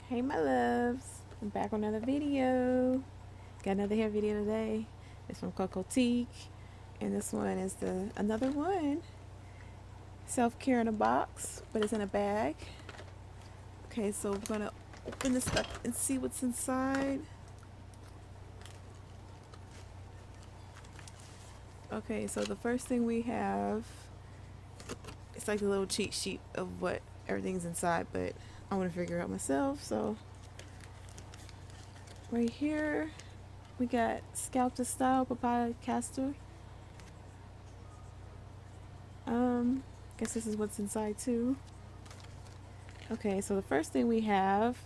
Hey my loves, I'm back with another video. Got another hair video today. It's from Cocotique, and this one is the another one. Self-care in a box, but it's in a bag. Okay, so we're gonna open this up and see what's inside. Okay, so the first thing we have, it's like a little cheat sheet of what everything's inside, but I want to figure it out myself. So right here we got Scalp to Style Papaya Castor. Guess this is what's inside too. Okay, so the first thing we have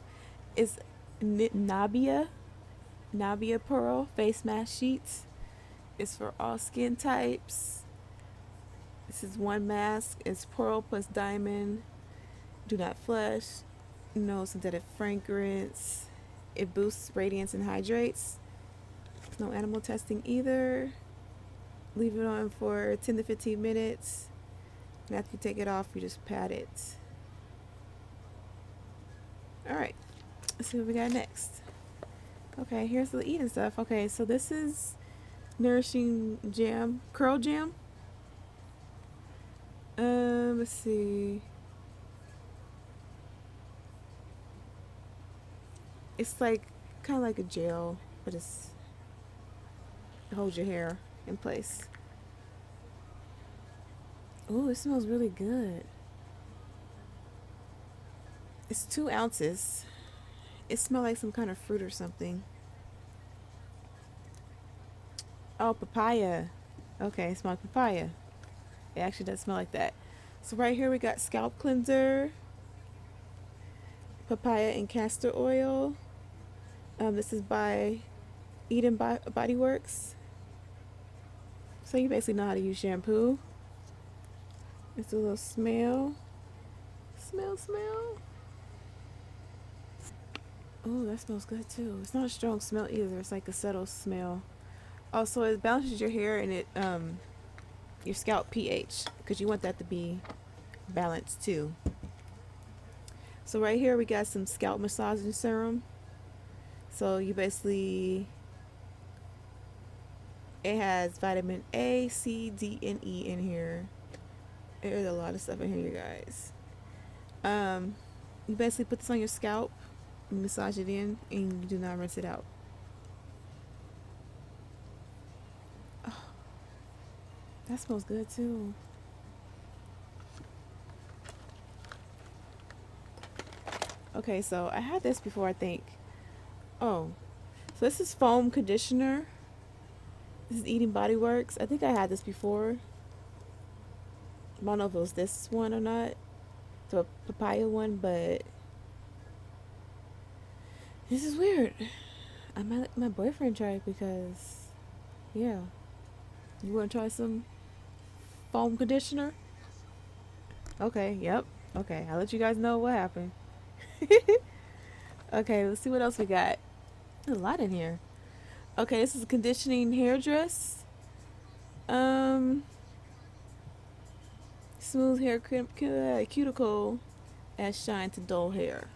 is Nabia Pearl Face Mask Sheets. It's for all skin types. This is one mask. It's pearl plus diamond. Do not flush. No synthetic fragrance. It boosts radiance and hydrates. No animal testing either. Leave it on for 10 to 15 minutes. And after you take it off, you just pat it. Alright, let's see what we got next. Okay, here's the eating stuff. Okay, so this is nourishing jam, curl jam. Let's see. It's like kind of like a gel, but it holds your hair in place. Ooh, it smells really good. It's 2 ounces. It smells like some kind of fruit or something. Oh, papaya. Okay, it smells like papaya. It actually does smell like that. So right here we got scalp cleanser, papaya and castor oil. This is by Eden Body Works. So you basically know how to use shampoo. It's a little smell. Smell. Oh, that smells good too. It's not a strong smell either. It's like a subtle smell. Also, it balances your hair and it your scalp pH, because you want that to be balanced too. So right here we got some scalp massaging serum. So you basically, it has vitamin A, C, D, and E in here. There's a lot of stuff in here, you guys. You basically put this on your scalp, massage it in, and you do not rinse it out. Oh, that smells good too. Okay, so I had this before, I think. Oh, so this is foam conditioner. This is Eden Body Works. I think I had this before. I don't know if it was this one or not, the papaya one, but this is weird. I might let my boyfriend try it because, yeah. You want to try some foam conditioner? Okay, yep. Okay, I'll let you guys know what happened. Okay, let's see what else we got. There's a lot in here. Okay, this is a conditioning hair dress. Smooth hair cuticle as shine to dull hair.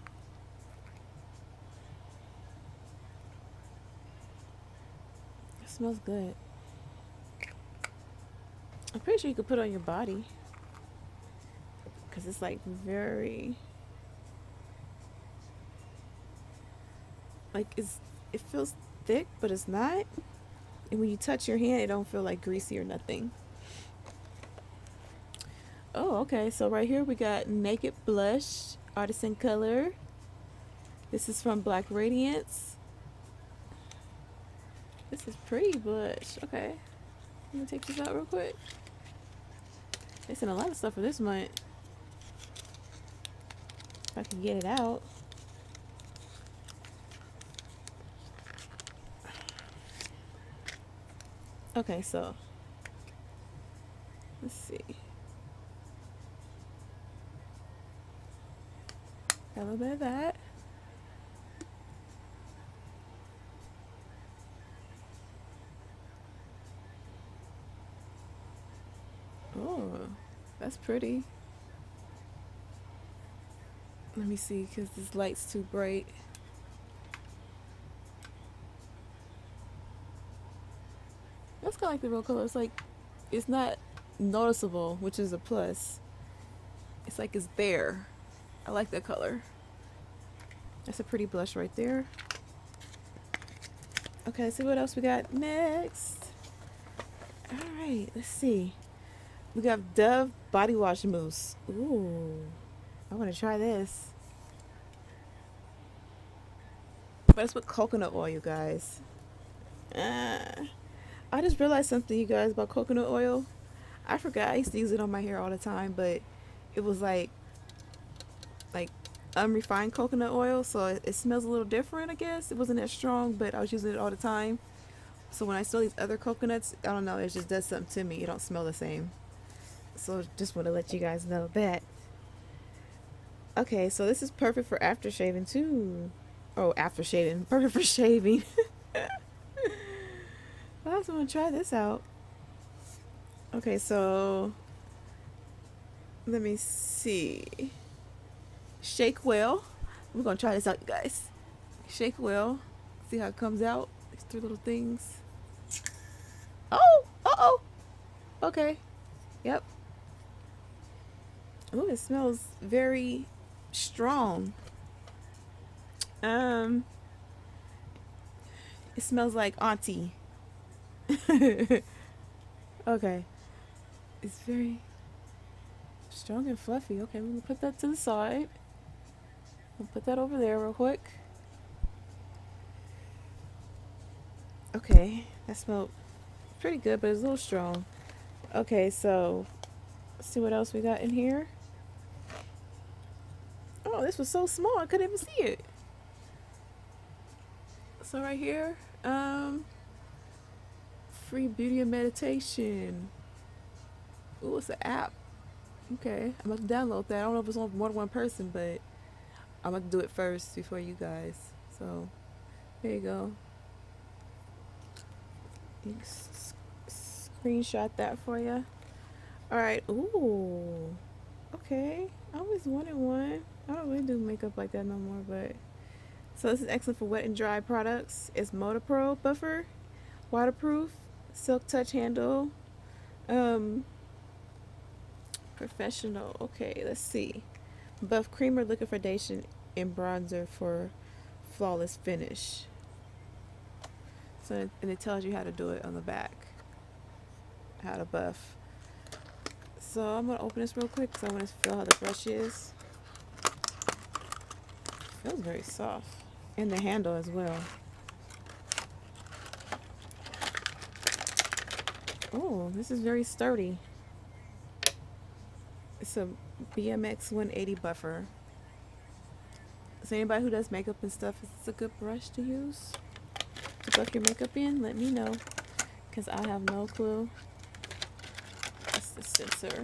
It smells good. I'm pretty sure you could put it on your body because it's like very, like it feels thick, but it's not. And when you touch your hand, it don't feel like greasy or nothing. Oh, okay. So right here we got Naked Blush Artisan Color. This is from Black Radiance. This is pretty blush. Okay. Let me take this out real quick. They sent a lot of stuff for this month. If I can get it out. Okay, so let's see. Got a little bit of that. Oh, that's pretty. Let me see, because this light's too bright. That's kind of like the real color. It's like, it's not noticeable, which is a plus. It's like it's there. I like that color. That's a pretty blush right there. Okay, let's see what else we got next. Alright, let's see. We got Dove Body Wash Mousse. Ooh, I want to try this. But it's with coconut oil, you guys. I just realized something, you guys, about coconut oil. I forgot I used to use it on my hair all the time, but it was like unrefined coconut oil, so it smells a little different, I guess. It wasn't as strong, but I was using it all the time. So when I smell these other coconuts, I don't know, it just does something to me. It don't smell the same. So just want to let you guys know that. Okay, so this is perfect for after shaving too. Oh, after shaving. Perfect for shaving. I also want to try this out. Okay, so let me see. Shake well. We're gonna try this out, you guys. Shake well. See how it comes out. These three little things. Oh, uh-oh. Okay. Yep. Oh, it smells very strong. It smells like auntie. Okay. It's very strong and fluffy. Okay, we're gonna put that to the side. We'll put that over there real quick. Okay, that smelled pretty good, but it's a little strong. Okay, so let's see what else we got in here. Oh, this was so small I couldn't even see it. So right here, free beauty and meditation. Ooh, it's an app. Okay, I'm about to download that. I don't know if it's on more than one person, but I'm about to do it first before you guys. So there you go. You screenshot that for you. All right. Ooh. Okay. I always wanted one. I don't really do makeup like that no more, but so this is excellent for wet and dry products. It's Motor Pro Buffer, waterproof, silk touch handle, professional. Okay, let's see. Buff creamer, liquid foundation, and bronzer for flawless finish. So and it tells you how to do it on the back. How to buff. So I'm gonna open this real quick because I want to feel how the brush is. It feels very soft. And the handle as well. Oh, this is very sturdy. It's a BMX 180 buffer. So anybody who does makeup and stuff, it's a good brush to use to buff your makeup in. Let me know, because I have no clue. That's the sensor.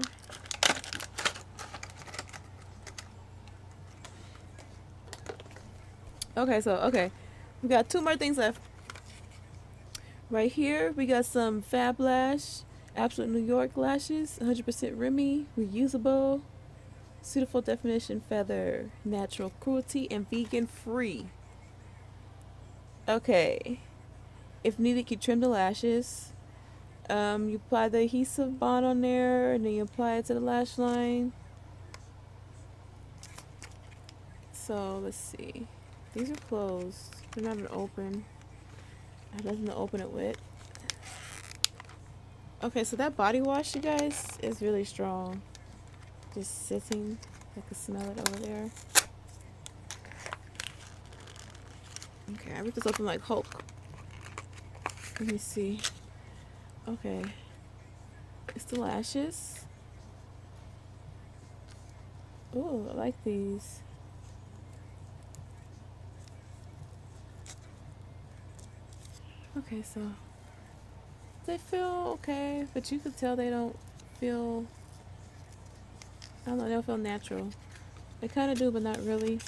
Okay, we got two more things left. Right here, we got some Fab Lash, Absolute New York lashes, 100% Remy, reusable, suitable definition feather, natural cruelty, and vegan free. Okay, if needed, you trim the lashes. You apply the adhesive bond on there, and then you apply it to the lash line. So let's see. These are closed. They're not even open. I have nothing to open it with. Okay, so that body wash, you guys, is really strong. Just sitting. I can smell it over there. Okay, I ripped this open like Hulk. Let me see. Okay. It's the lashes. Ooh, I like these. Okay, so they feel okay, but you could tell they don't feel, I don't know, they don't feel natural. They kind of do, but not really.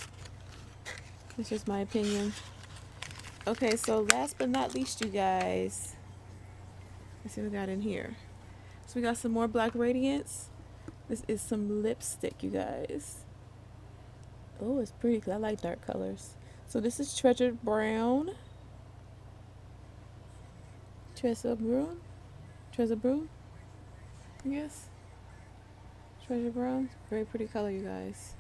It's just my opinion. Okay, so last but not least, you guys, let's see what we got in here. So we got some more Black Radiance. This is some lipstick, you guys. Oh, it's pretty because I like dark colors. So this is Treasure Brown. Treasure Brown? Treasure Brown? Yes. Treasure Brown. Very pretty color, you guys.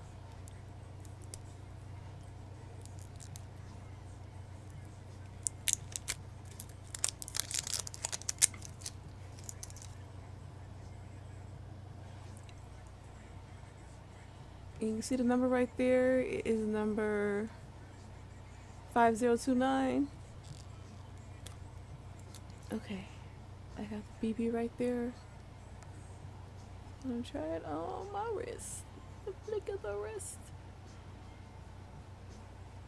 And you can see the number right there. It is number 5029. Okay. I got the BB right there. I'm gonna try it on my wrist. The flick of the wrist.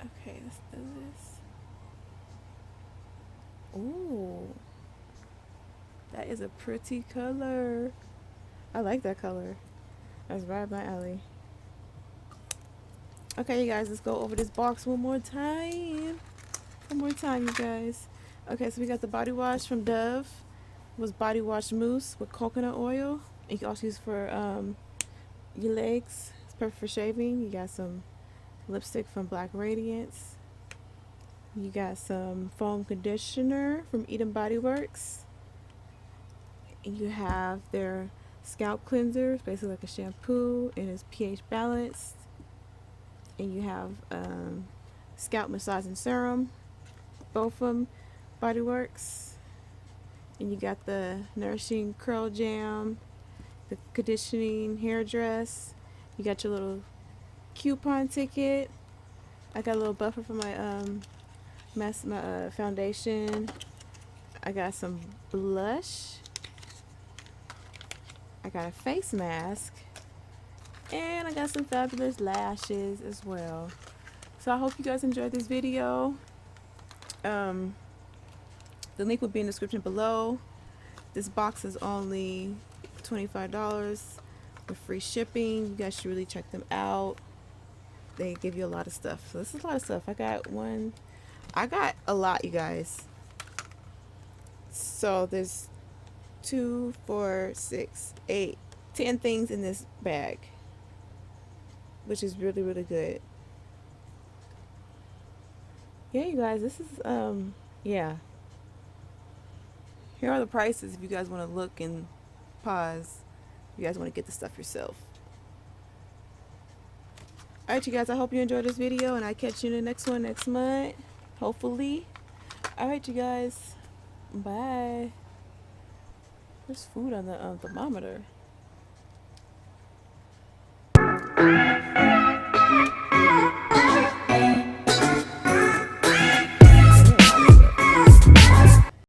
Okay, let's do this. Ooh. That is a pretty color. I like that color. That's right up my alley. Okay, you guys, let's go over this box one more time. One more time, you guys. Okay, so we got the body wash from Dove. It was body wash mousse with coconut oil. You can also use for your legs. It's perfect for shaving. You got some lipstick from Black Radiance. You got some foam conditioner from Eden Body Works. And you have their scalp cleanser. It's basically like a shampoo and it's pH balanced. And you have scalp massaging serum, both from Body Works. And you got the nourishing curl jam, the conditioning hair dress. You got your little coupon ticket. I got a little buffer for my foundation. I got some blush. I got a face mask. And I got some fabulous lashes as well. So I hope you guys enjoyed this video. The link will be in the description below. This box is only $25 with free shipping. You guys should really check them out. They give you a lot of stuff. So this is a lot of stuff. I got a lot, you guys. So there's 2, 4, 6, 8, 10 things in this bag, which is really, really good. Yeah, you guys, this is yeah. Here are the prices if you guys want to look and pause. If you guys want to get the stuff yourself. Alright, you guys, I hope you enjoyed this video, and I catch you in the next one next month, hopefully. Alright, you guys, bye. There's food on the thermometer.